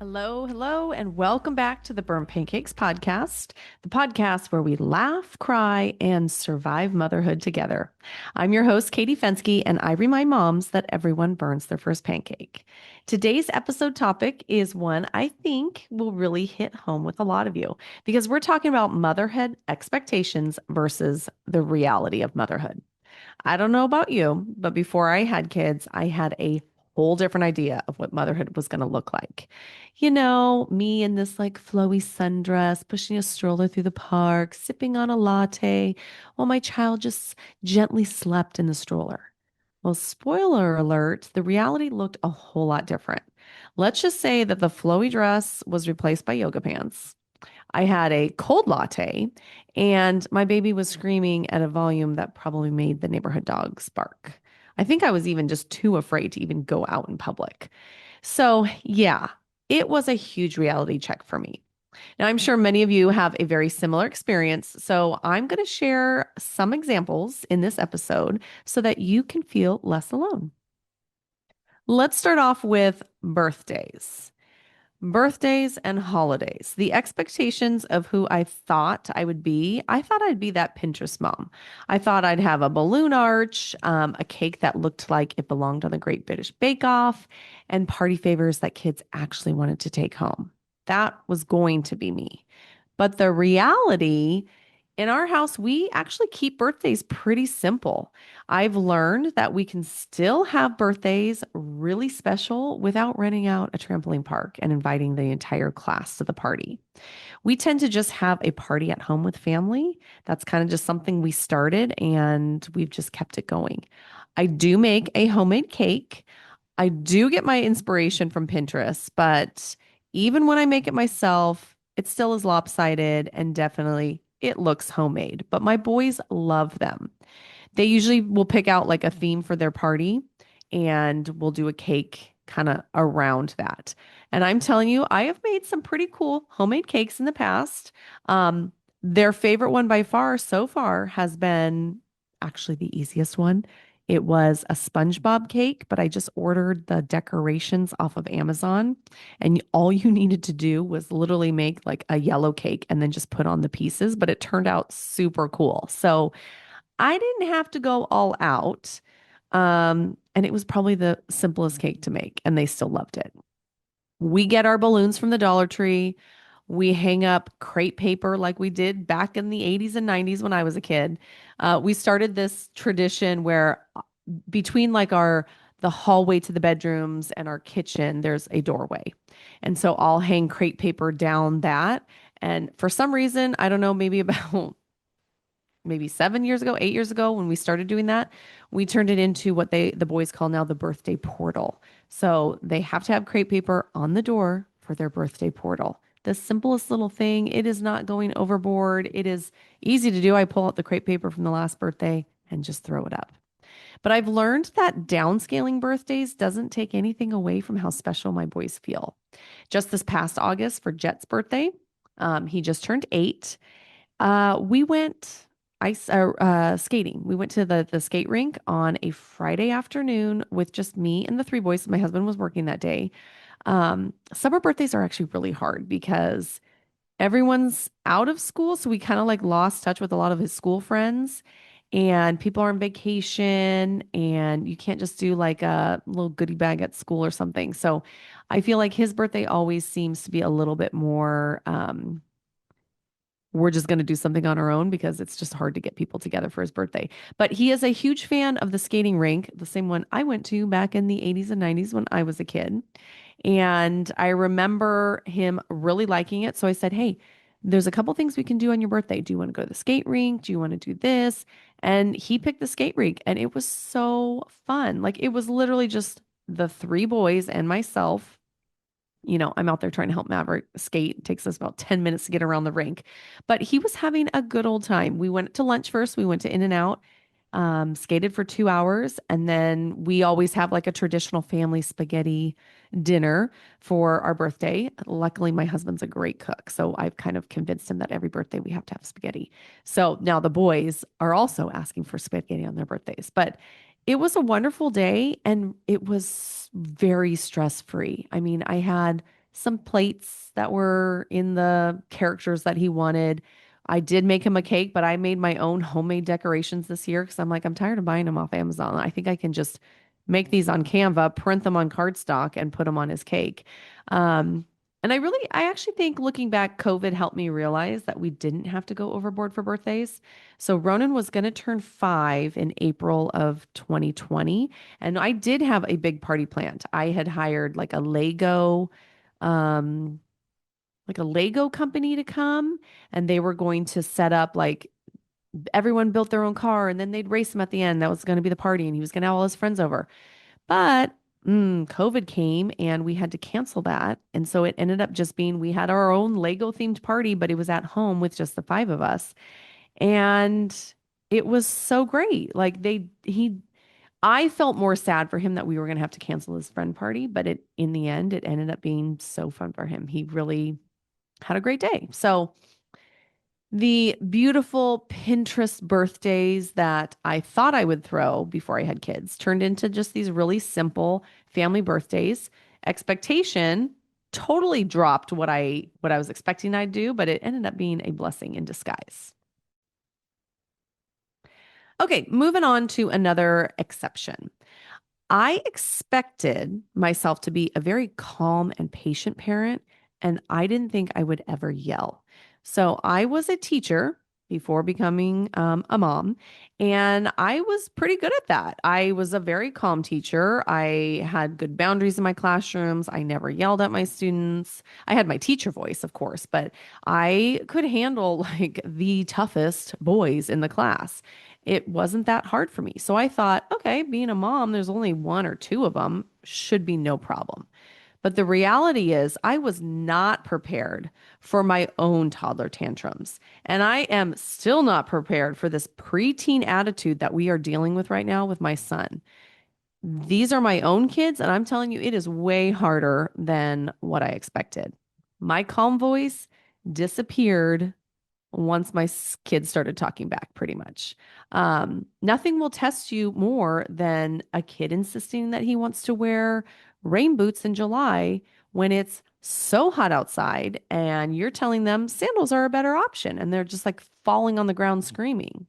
Hello, hello, and welcome back to the Burn Pancakes podcast, the podcast where we laugh, cry, and survive motherhood together. I'm your host, Katie Fensky, and I remind moms that everyone burns their first pancake. Today's episode topic is one I think will really hit home with a lot of you because we're talking about motherhood expectations versus the reality of motherhood. I don't know about you, but before I had kids, I had a whole different idea of what motherhood was going to look like. Me in this like flowy sundress, pushing a stroller through the park, sipping on a latte while my child just gently slept in the stroller. Well, spoiler alert, the reality looked a whole lot different. Let's just say that the flowy dress was replaced by yoga pants. I had a cold latte, and my baby was screaming at a volume that probably made the neighborhood dogs bark. I think I was even just too afraid to even go out in public. So, yeah, it was a huge reality check for me. Now, I'm sure many of you have a very similar experience. So, I'm going to share some examples in this episode so that you can feel less alone. Let's start off with birthdays. Birthdays and holidays. The expectations of who I thought I would be. I thought I'd be that Pinterest mom. I thought I'd have a balloon arch, a cake that looked like it belonged on the Great British Bake Off, and party favors that kids actually wanted to take home. That was going to be me. But the reality in our house, we actually keep birthdays pretty simple. I've learned that we can still have birthdays really special without renting out a trampoline park and inviting the entire class to the party. We tend to just have a party at home with family. That's kind of just something we started and we've just kept it going. I do make a homemade cake. I do get my inspiration from Pinterest, but even when I make it myself, it still is lopsided and definitely it looks homemade. But my boys love them. They usually will pick out like a theme for their party and we'll do a cake kind of around that. And I'm telling you, I have made some pretty cool homemade cakes in the past. Their favorite one by far so far has been actually the easiest one. It was a SpongeBob cake, but I just ordered the decorations off of Amazon. And all you needed to do was literally make like a yellow cake and then just put on the pieces, but it turned out super cool. So I didn't have to go all out. And it was probably the simplest cake to make, and they still loved it. We get our balloons from the Dollar Tree. We hang up crepe paper like we did back in the 80s and 90s when I was a kid. We started this tradition where between like the hallway to the bedrooms and our kitchen, there's a doorway. And so I'll hang crepe paper down that. And for some reason, I don't know, maybe about maybe 7 years ago, 8 years ago, when we started doing that, we turned it into what the boys call now the birthday portal. So they have to have crepe paper on the door for their birthday portal. The simplest little thing. It is not going overboard. It is easy to do. I pull out the crepe paper from the last birthday and just throw it up. But I've learned that downscaling birthdays doesn't take anything away from how special my boys feel. Just this past August for Jet's birthday, he just turned 8. We went skating. We went to the skate rink on a Friday afternoon with just me and the three boys. My husband was working that day. Summer birthdays are actually really hard because everyone's out of school. So we kind of like lost touch with a lot of his school friends and people are on vacation and you can't just do like a little goodie bag at school or something. So I feel like his birthday always seems to be a little bit more, we're just going to do something on our own because it's just hard to get people together for his birthday. But he is a huge fan of the skating rink, the same one I went to back in the 80s and 90s when I was a kid. And I remember him really liking it. So I said, hey, there's a couple things we can do on your birthday. Do you want to go to the skate rink? Do you want to do this? And he picked the skate rink and it was so fun. Like it was literally just the three boys and myself. I'm out there trying to help Maverick skate. It takes us about 10 minutes to get around the rink. But he was having a good old time. We went to lunch first. We went to In-N-Out, skated for 2 hours. And then we always have like a traditional family spaghetti dinner for our birthday. Luckily, my husband's a great cook. So I've kind of convinced him that every birthday we have to have spaghetti. So now the boys are also asking for spaghetti on their birthdays. But it was a wonderful day and it was very stress free. I mean, I had some plates that were in the characters that he wanted. I did make him a cake, but I made my own homemade decorations this year because I'm like, I'm tired of buying them off Amazon. I think I can just make these on Canva, print them on cardstock, and put them on his cake. Um, I actually think looking back, COVID helped me realize that we didn't have to go overboard for birthdays. So Ronan was going to turn 5 in April of 2020, and I did have a big party planned. I had hired um, like a Lego company to come, and they were going to set up like everyone built their own car, and then they'd race him at the end. That was going to be the party, and he was going to have all his friends over. But COVID came and we had to cancel that. And so it ended up just being we had our own Lego themed party, but it was at home with just the 5 of us. And it was so great. I felt more sad for him that we were going to have to cancel his friend party, but in the end, it ended up being so fun for him. He really had a great day. So, the beautiful Pinterest birthdays that I thought I would throw before I had kids turned into just these really simple family birthdays. Expectation totally dropped what I was expecting I'd do, but it ended up being a blessing in disguise. Okay, moving on to another exception. I expected myself to be a very calm and patient parent, and I didn't think I would ever yell. So I was a teacher before becoming a mom, and I was pretty good at that. I was a very calm teacher. I had good boundaries in my classrooms. I never yelled at my students. I had my teacher voice, of course, but I could handle like the toughest boys in the class. It wasn't that hard for me. So I thought, okay, being a mom, there's only one or two of them, should be no problem. But the reality is, I was not prepared for my own toddler tantrums. And I am still not prepared for this preteen attitude that we are dealing with right now with my son. These are my own kids, and I'm telling you, it is way harder than what I expected. My calm voice disappeared once my kids started talking back, pretty much. Nothing will test you more than a kid insisting that he wants to wear rain boots in July when it's so hot outside and you're telling them sandals are a better option and they're just like falling on the ground screaming.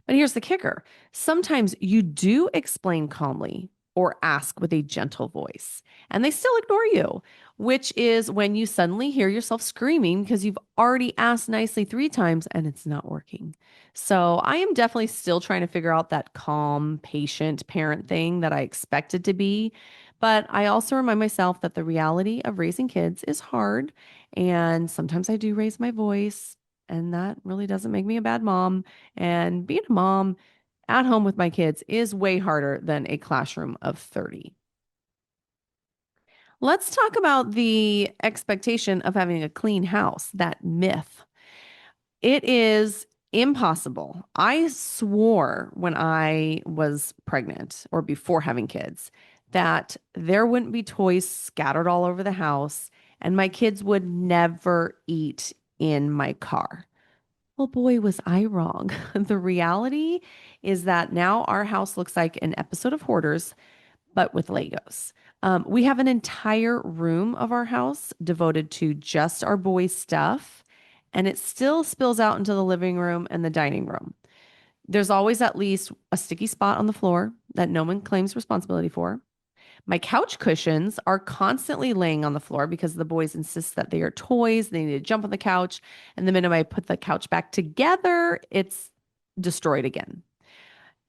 But here's the kicker. Sometimes you do explain calmly or ask with a gentle voice, and they still ignore you, which is when you suddenly hear yourself screaming because you've already asked nicely 3 times and it's not working. So I am definitely still trying to figure out that calm, patient parent thing that I expected to be. But I also remind myself that the reality of raising kids is hard. And sometimes I do raise my voice, and that really doesn't make me a bad mom. And being a mom at home with my kids is way harder than a classroom of 30. Let's talk about the expectation of having a clean house, that myth. It is impossible. I swore when I was pregnant or before having kids that there wouldn't be toys scattered all over the house and my kids would never eat in my car. Well, boy, was I wrong. The reality is that now our house looks like an episode of Hoarders, but with Legos. We have an entire room of our house devoted to just our boys' stuff, and it still spills out into the living room and the dining room. There's always at least a sticky spot on the floor that no one claims responsibility for. My couch cushions are constantly laying on the floor because the boys insist that they are toys. They need to jump on the couch. And the minute I put the couch back together, it's destroyed again.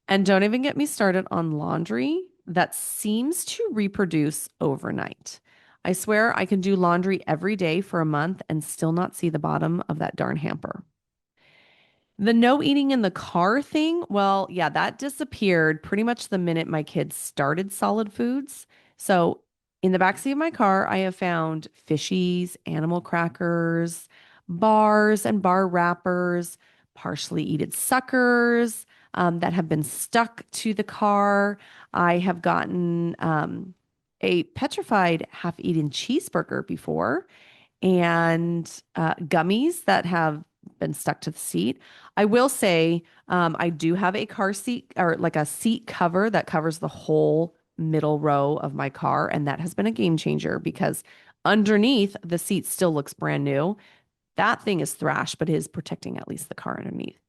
And don't even get me started on laundry that seems to reproduce overnight. I swear I can do laundry every day for a month and still not see the bottom of that darn hamper. The no eating in the car thing, well, yeah, that disappeared pretty much the minute my kids started solid foods. So in the backseat of my car, I have found fishies, animal crackers, bars and bar wrappers, partially eaten suckers that have been stuck to the car. I have gotten a petrified half-eaten cheeseburger before and gummies that have been stuck to the seat. I will say, I do have a car seat or like a seat cover that covers the whole middle row of my car, and that has been a game changer because Underneath, the seat still looks brand new. That thing is thrashed, but it is protecting at least the car underneath.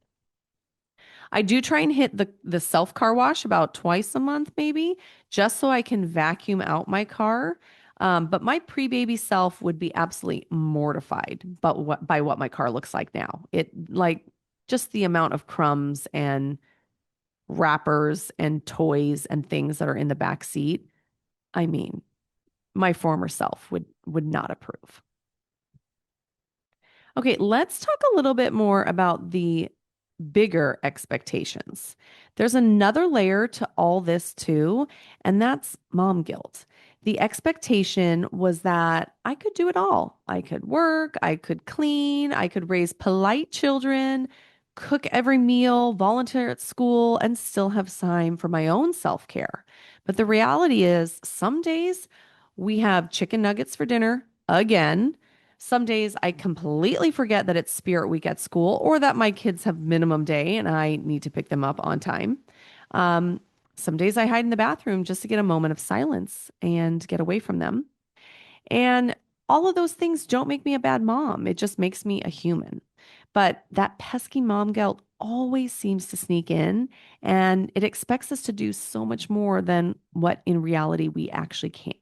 I do try and hit the self car wash about twice a month, maybe, just so I can vacuum out my car. But my pre-baby self would be absolutely mortified, by what my car looks like now. It like just the amount of crumbs and wrappers and toys and things that are in the back seat. I mean, my former self would not approve. Okay, let's talk a little bit more about the bigger expectations. There's another layer to all this too, and that's mom guilt. The expectation was that I could do it all. I could work, I could clean, I could raise polite children, cook every meal, volunteer at school, and still have time for my own self care. But the reality is, some days we have chicken nuggets for dinner again. Some days I completely forget that it's Spirit Week at school or that my kids have minimum day and I need to pick them up on time. Um, some days I hide in the bathroom just to get a moment of silence and get away from them. And all of those things don't make me a bad mom. It just makes me a human. But that pesky mom guilt always seems to sneak in and it expects us to do so much more than what in reality we actually can.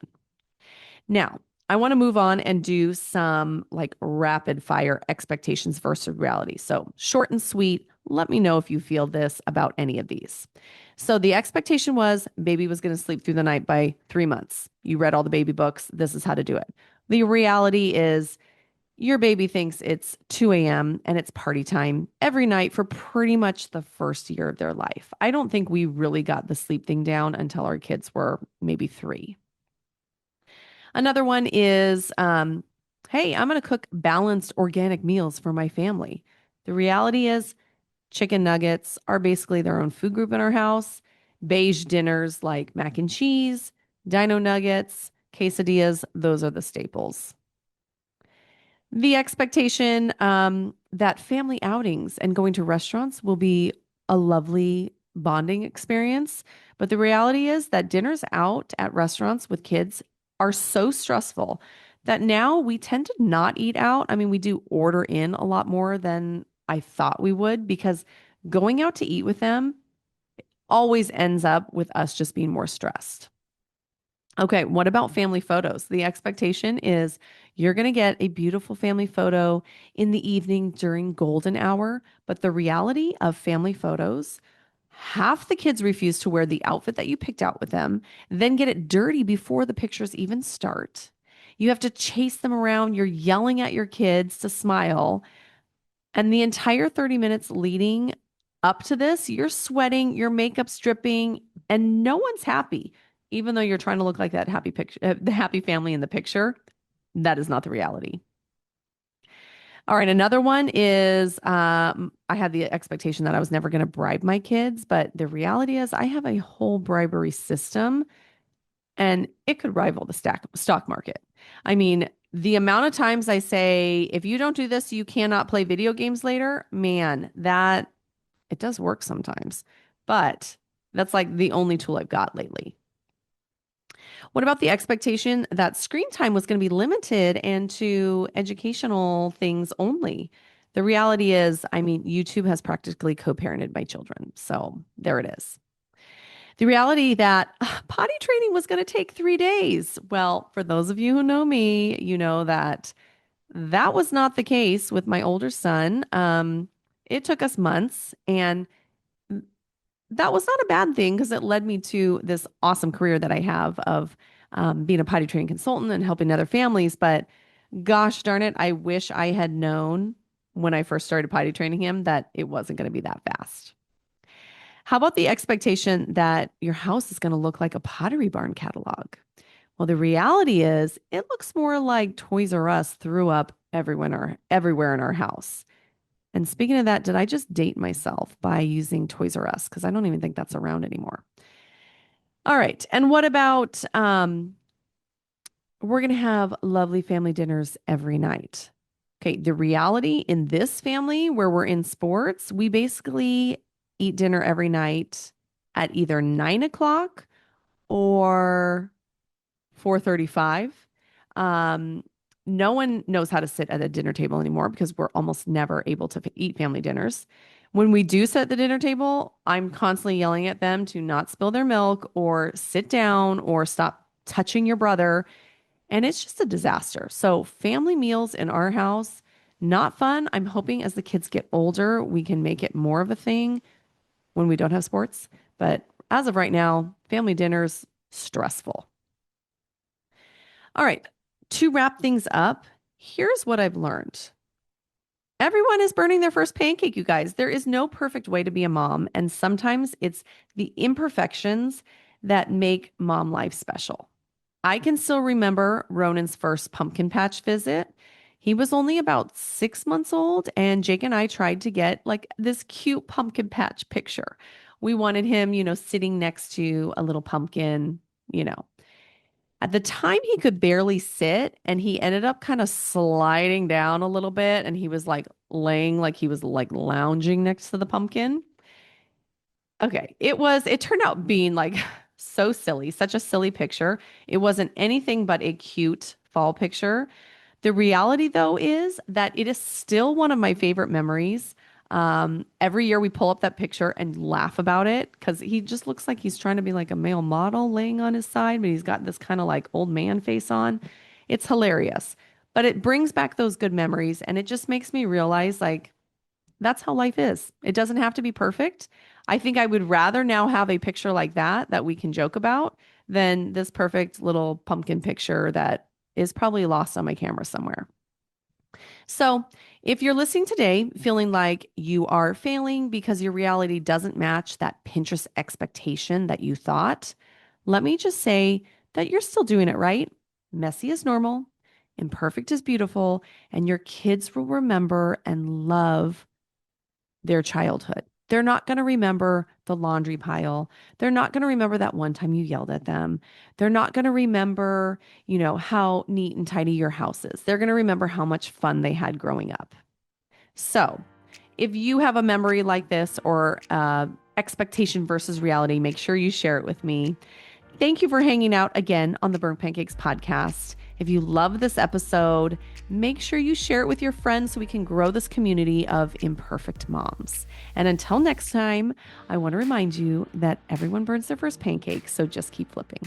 Now, I want to move on and do some like rapid fire expectations versus reality. So, short and sweet. Let me know if you feel this about any of these. So, the expectation was baby was going to sleep through the night by 3 months. You read all the baby books. This is how to do it. The reality is your baby thinks it's 2 a.m. and it's party time every night for pretty much the first year of their life. I don't think we really got the sleep thing down until our kids were maybe 3. Another one is, hey, I'm going to cook balanced organic meals for my family. The reality is, chicken nuggets are basically their own food group in our house. Beige dinners like mac and cheese, dino nuggets, quesadillas, those are the staples. The expectation that family outings and going to restaurants will be a lovely bonding experience. But the reality is that dinners out at restaurants with kids are so stressful that now we tend to not eat out. I mean, we do order in a lot more than I thought we would because going out to eat with them always ends up with us just being more stressed. Okay, what about family photos? The expectation is you're going to get a beautiful family photo in the evening during golden hour, but the reality of family photos, half the kids refuse to wear the outfit that you picked out with them, then get it dirty before the pictures even start. You have to chase them around. You're yelling at your kids to smile. And the entire 30 minutes leading up to this, you're sweating, your makeup's dripping, and no one's happy. Even though you're trying to look like that happy picture, the happy family in the picture, that is not the reality. All right, another one is I had the expectation that I was never going to bribe my kids, but the reality is I have a whole bribery system and it could rival the stock market. I mean, the amount of times I say, if you don't do this, you cannot play video games later, man, that it does work sometimes, but that's like the only tool I've got lately. What about the expectation that screen time was going to be limited and to educational things only? The reality is, I mean, YouTube has practically co-parented my children. So there it is. The reality that potty training was going to take 3 days. Well, for those of you who know me, you know that that was not the case with my older son. It took us months, and that was not a bad thing because it led me to this awesome career that I have of being a potty training consultant and helping other families. But gosh darn it, I wish I had known when I first started potty training him that it wasn't going to be that fast. How about the expectation that your house is going to look like a Pottery Barn catalog? Well, the reality is it looks more like Toys R Us threw up everywhere in our house. And speaking of that, did I just date myself by using Toys R Us? Because I don't even think that's around anymore. All right. And what about we're going to have lovely family dinners every night. Okay. The reality in this family where we're in sports, we basically eat dinner every night at either 9 o'clock or 4:35. Um, no one knows how to sit at a dinner table anymore because we're almost never able to eat family dinners. When we do sit at the dinner table, I'm constantly yelling at them to not spill their milk or sit down or stop touching your brother. And it's just a disaster. So, family meals in our house, not fun. I'm hoping as the kids get older, we can make it more of a thing when we don't have sports. But as of right now, family dinners, stressful. All right. To wrap things up, here's what I've learned. Everyone is burning their first pancake, you guys. There is no perfect way to be a mom. And sometimes it's the imperfections that make mom life special. I can still remember Ronan's first pumpkin patch visit. He was only about 6 months old, and Jake and I tried to get like this cute pumpkin patch picture. We wanted him, sitting next to a little pumpkin, you know. At the time, he could barely sit, and he ended up kind of sliding down a little bit, and he was like laying like he was like lounging next to the pumpkin. Okay, it turned out being like so silly, such a silly picture. It wasn't anything but a cute fall picture. The reality, though, is that it is still one of my favorite memories. Every year we pull up that picture and laugh about it because he just looks like he's trying to be like a male model laying on his side, but he's got this kind of like old man face on. It's hilarious, but it brings back those good memories and it just makes me realize like that's how life is. It doesn't have to be perfect. I think I would rather now have a picture like that we can joke about than this perfect little pumpkin picture that is probably lost on my camera somewhere. So, if you're listening today feeling like you are failing because your reality doesn't match that Pinterest expectation that you thought, let me just say that you're still doing it right. Messy is normal, imperfect is beautiful, and your kids will remember and love their childhood. They're not going to remember the laundry pile. They're not going to remember that one time you yelled at them. They're not going to remember, how neat and tidy your house is. They're going to remember how much fun they had growing up. So, if you have a memory like this or expectation versus reality, make sure you share it with me. Thank you for hanging out again on the Burnt Pancakes podcast. If you love this episode, make sure you share it with your friends so we can grow this community of imperfect moms. And until next time, I want to remind you that everyone burns their first pancake, so just keep flipping.